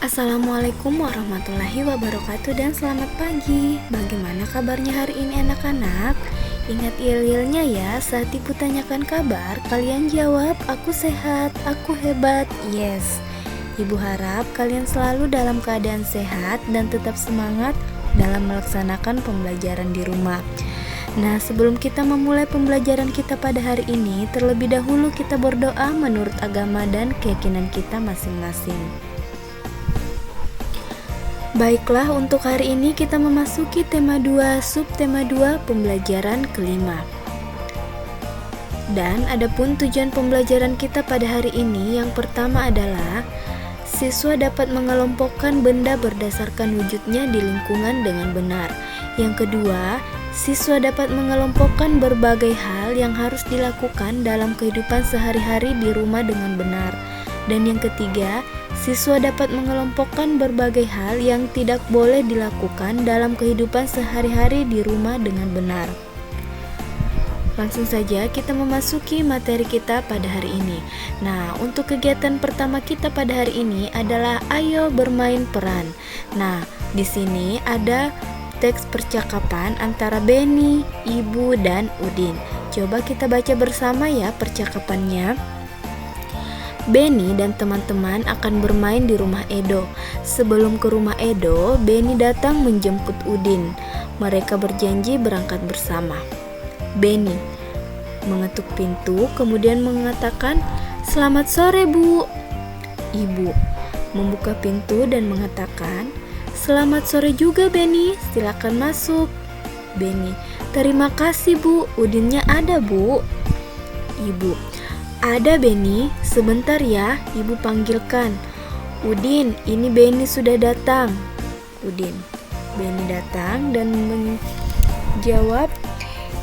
Assalamualaikum warahmatullahi wabarakatuh dan selamat pagi. Bagaimana kabarnya hari ini anak-anak? Ingat yel-yelnya ya, saat ibu tanyakan kabar, kalian jawab, aku sehat, aku hebat, yes. Ibu harap kalian selalu dalam keadaan sehat dan tetap semangat dalam melaksanakan pembelajaran di rumah. Nah, sebelum kita memulai pembelajaran kita pada hari ini, terlebih dahulu kita berdoa menurut agama dan keyakinan kita masing-masing. Baiklah, untuk hari ini kita memasuki tema 2, subtema 2, pembelajaran kelima. Dan adapun tujuan pembelajaran kita pada hari ini, yang pertama adalah siswa dapat mengelompokkan benda berdasarkan wujudnya di lingkungan dengan benar. Yang kedua, siswa dapat mengelompokkan berbagai hal yang harus dilakukan dalam kehidupan sehari-hari di rumah dengan benar. Dan yang ketiga, siswa dapat mengelompokkan berbagai hal yang tidak boleh dilakukan dalam kehidupan sehari-hari di rumah dengan benar. Langsung saja kita memasuki materi kita pada hari ini. Nah, untuk kegiatan pertama kita pada hari ini adalah ayo bermain peran. Nah, di sini ada teks percakapan antara Beni, Ibu, dan Udin. Coba kita baca bersama ya percakapannya. Beni dan teman-teman akan bermain di rumah Edo. Sebelum ke rumah Edo, Beni datang menjemput Udin. Mereka berjanji berangkat bersama. Beni mengetuk pintu, kemudian mengatakan, "Selamat sore, Bu." Ibu membuka pintu dan mengatakan, "Selamat sore juga, Beni. Silakan masuk." Beni, "Terima kasih, Bu. Udinnya ada, Bu." Ibu, "Ada, Beni. Sebentar ya, Ibu panggilkan." "Udin, ini Beni sudah datang." Udin, Beni datang dan menjawab,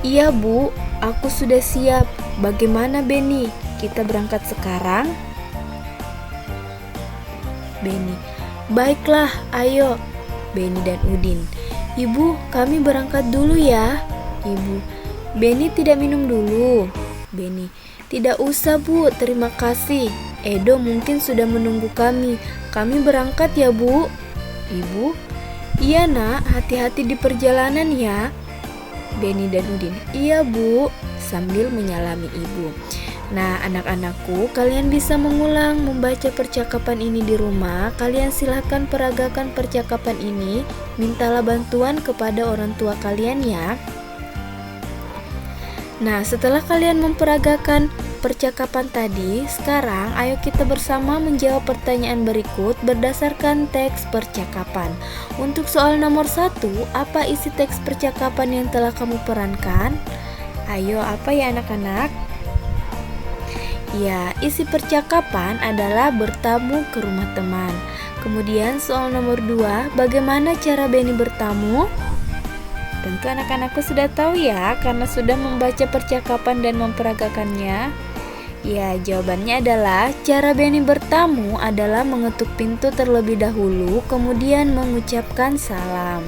"Iya, Bu. Aku sudah siap. Bagaimana, Beni? Kita berangkat sekarang?" Beni, "Baiklah, ayo." Beni dan Udin, "Ibu, kami berangkat dulu ya." Ibu, "Beni tidak minum dulu." Beni, "Tidak usah, Bu, terima kasih. Edo mungkin sudah menunggu kami. Kami berangkat ya, Bu." Ibu, "Iya, Nak, hati-hati di perjalanan ya." Beni dan Udin, "Iya, Bu," sambil menyalami ibu. Nah, anak-anakku, kalian bisa mengulang membaca percakapan ini di rumah. Kalian silahkan peragakan percakapan ini. Mintalah bantuan kepada orang tua kalian ya. Nah, setelah kalian memperagakan percakapan tadi, sekarang ayo kita bersama menjawab pertanyaan berikut berdasarkan teks percakapan. Untuk soal nomor 1, apa isi teks percakapan yang telah kamu perankan? Ayo, apa ya anak-anak? Ya, isi percakapan adalah bertamu ke rumah teman. Kemudian soal nomor 2, bagaimana cara Beni bertamu? Tentu anak-anakku sudah tahu ya, karena sudah membaca percakapan dan memperagakannya. Ya, jawabannya adalah cara Beni bertamu adalah mengetuk pintu terlebih dahulu, kemudian mengucapkan salam.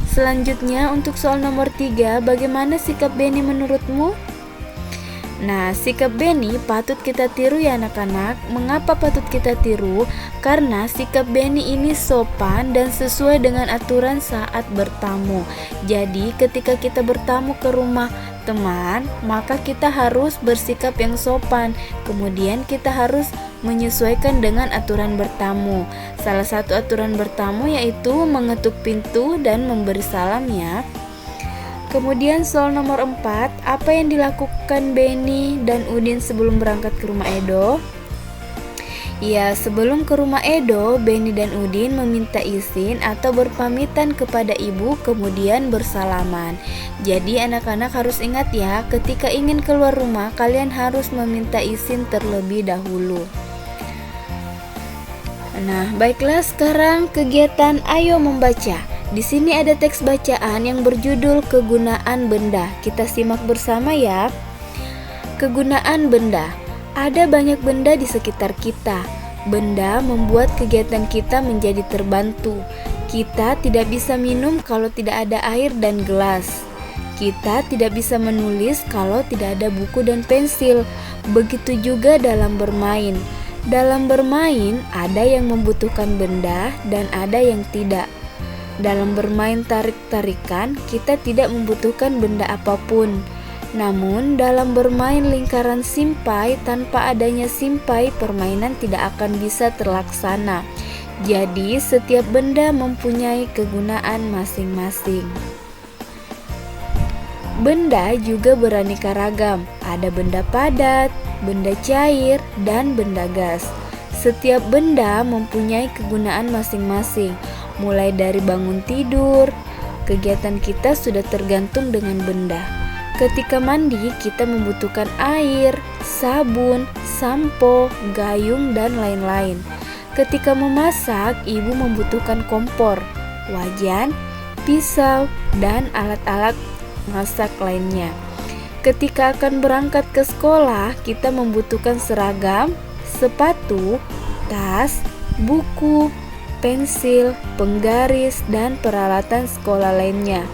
Selanjutnya untuk soal nomor 3, bagaimana sikap Beni menurutmu? Nah, sikap Beni patut kita tiru ya anak-anak. Mengapa patut kita tiru? Karena sikap Beni ini sopan dan sesuai dengan aturan saat bertamu. Jadi ketika kita bertamu ke rumah teman, maka kita harus bersikap yang sopan. Kemudian kita harus menyesuaikan dengan aturan bertamu. Salah satu aturan bertamu yaitu mengetuk pintu dan memberi salam ya. Kemudian soal nomor 4, apa yang dilakukan Beni dan Udin sebelum berangkat ke rumah Edo? Ya, sebelum ke rumah Edo, Beni dan Udin meminta izin atau berpamitan kepada ibu, kemudian bersalaman. Jadi anak-anak harus ingat ya, ketika ingin keluar rumah, kalian harus meminta izin terlebih dahulu. Nah, baiklah, sekarang kegiatan ayo membaca. Di sini ada teks bacaan yang berjudul kegunaan benda. Kita simak bersama ya. Kegunaan benda. Ada banyak benda di sekitar kita. Benda membuat kegiatan kita menjadi terbantu. Kita tidak bisa minum kalau tidak ada air dan gelas. Kita tidak bisa menulis kalau tidak ada buku dan pensil. Begitu juga dalam bermain. Dalam bermain, ada yang membutuhkan benda dan ada yang tidak. Dalam bermain tarik-tarikan, kita tidak membutuhkan benda apapun. Namun, dalam bermain lingkaran simpai, tanpa adanya simpai, permainan tidak akan bisa terlaksana. Jadi, setiap benda mempunyai kegunaan masing-masing. Benda juga beraneka ragam. Ada benda padat, benda cair, dan benda gas. Setiap benda mempunyai kegunaan masing-masing. Mulai dari bangun tidur, kegiatan kita sudah tergantung dengan benda. Ketika mandi, kita membutuhkan air, sabun, sampo, gayung, dan lain-lain. Ketika memasak, ibu membutuhkan kompor, wajan, pisau, dan alat-alat masak lainnya. Ketika akan berangkat ke sekolah, kita membutuhkan seragam, sepatu, tas, buku, pensil, penggaris, dan peralatan sekolah lainnya.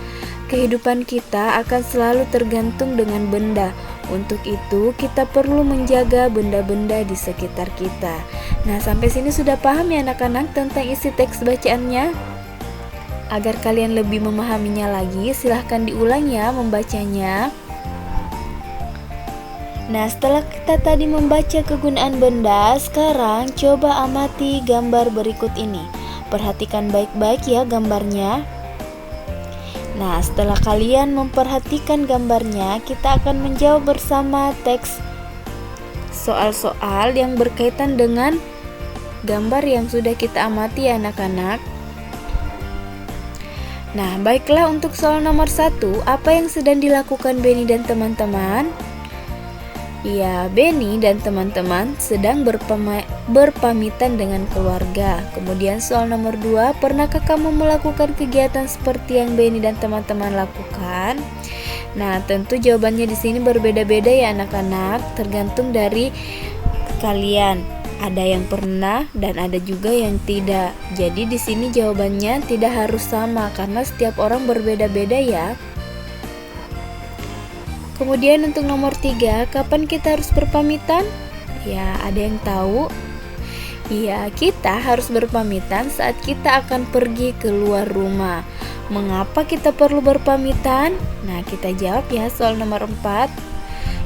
Kehidupan kita akan selalu tergantung dengan benda. Untuk itu, kita perlu menjaga benda-benda di sekitar kita. Nah, sampai sini sudah paham ya anak-anak tentang isi teks bacaannya? Agar kalian lebih memahaminya lagi, silahkan diulang ya membacanya. Nah, setelah kita tadi membaca kegunaan benda, sekarang coba amati gambar berikut ini. Perhatikan baik-baik ya gambarnya. Nah, setelah kalian memperhatikan gambarnya, kita akan menjawab bersama teks soal-soal yang berkaitan dengan gambar yang sudah kita amati ya anak-anak. Nah, baiklah untuk soal nomor 1, apa yang sedang dilakukan Benny dan teman-teman? Ya, Benny dan teman-teman sedang berpamitan dengan keluarga. Kemudian soal nomor 2, pernahkah kamu melakukan kegiatan seperti yang Benny dan teman-teman lakukan? Nah, tentu jawabannya di sini berbeda-beda ya anak-anak, tergantung dari kalian. Ada yang pernah dan ada juga yang tidak. Jadi di sini jawabannya tidak harus sama karena setiap orang berbeda-beda ya. Kemudian untuk nomor 3, kapan kita harus berpamitan? Ya, ada yang tahu? Iya, kita harus berpamitan saat kita akan pergi keluar rumah. Mengapa kita perlu berpamitan? Nah, kita jawab ya soal nomor 4.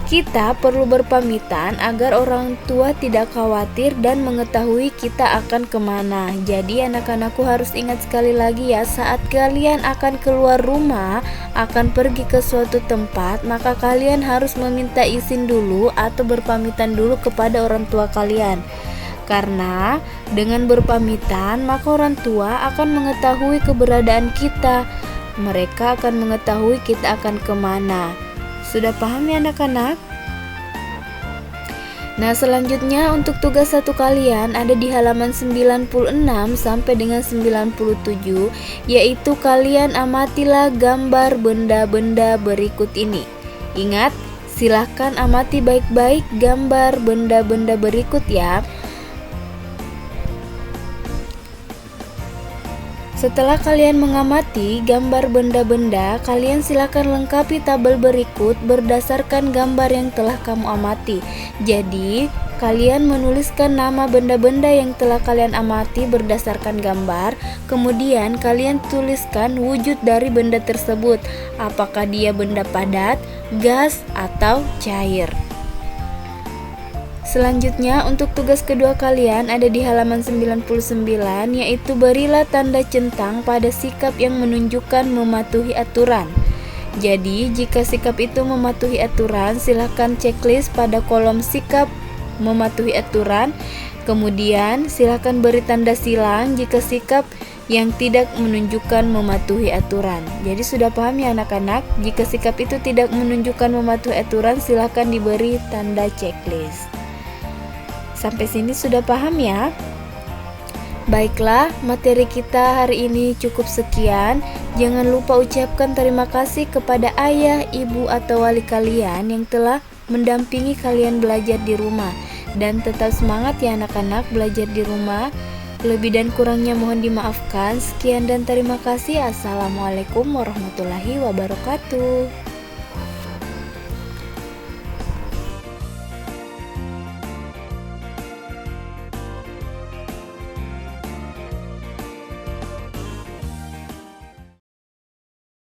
Kita perlu berpamitan agar orang tua tidak khawatir dan mengetahui kita akan kemana. Jadi anak-anakku harus ingat sekali lagi ya, saat kalian akan keluar rumah, akan pergi ke suatu tempat, maka kalian harus meminta izin dulu atau berpamitan dulu kepada orang tua kalian. Karena dengan berpamitan, maka orang tua akan mengetahui keberadaan kita. Mereka akan mengetahui kita akan kemana. Sudah paham ya anak-anak? Nah, selanjutnya untuk tugas 1 kalian ada di halaman 96 sampai dengan 97, yaitu kalian amatilah gambar benda-benda berikut ini. Ingat, silahkan amati baik-baik gambar benda-benda berikut ya. Setelah kalian mengamati gambar benda-benda, kalian silakan lengkapi tabel berikut berdasarkan gambar yang telah kamu amati. Jadi, kalian menuliskan nama benda-benda yang telah kalian amati berdasarkan gambar. Kemudian, kalian tuliskan wujud dari benda tersebut. Apakah dia benda padat, gas, atau cair. Selanjutnya untuk tugas kedua kalian ada di halaman 99, yaitu berilah tanda centang pada sikap yang menunjukkan mematuhi aturan. Jadi jika sikap itu mematuhi aturan, silahkan checklist pada kolom sikap mematuhi aturan. Kemudian silahkan beri tanda silang jika sikap yang tidak menunjukkan mematuhi aturan. Jadi sudah paham ya anak-anak? Jika sikap itu tidak menunjukkan mematuhi aturan, silahkan diberi tanda checklist. Sampai sini sudah paham ya? Baiklah, materi kita hari ini cukup sekian. Jangan lupa ucapkan terima kasih kepada ayah, ibu, atau wali kalian yang telah mendampingi kalian belajar di rumah. Dan tetap semangat ya anak-anak belajar di rumah. Lebih dan kurangnya mohon dimaafkan. Sekian dan terima kasih. Assalamualaikum warahmatullahi wabarakatuh.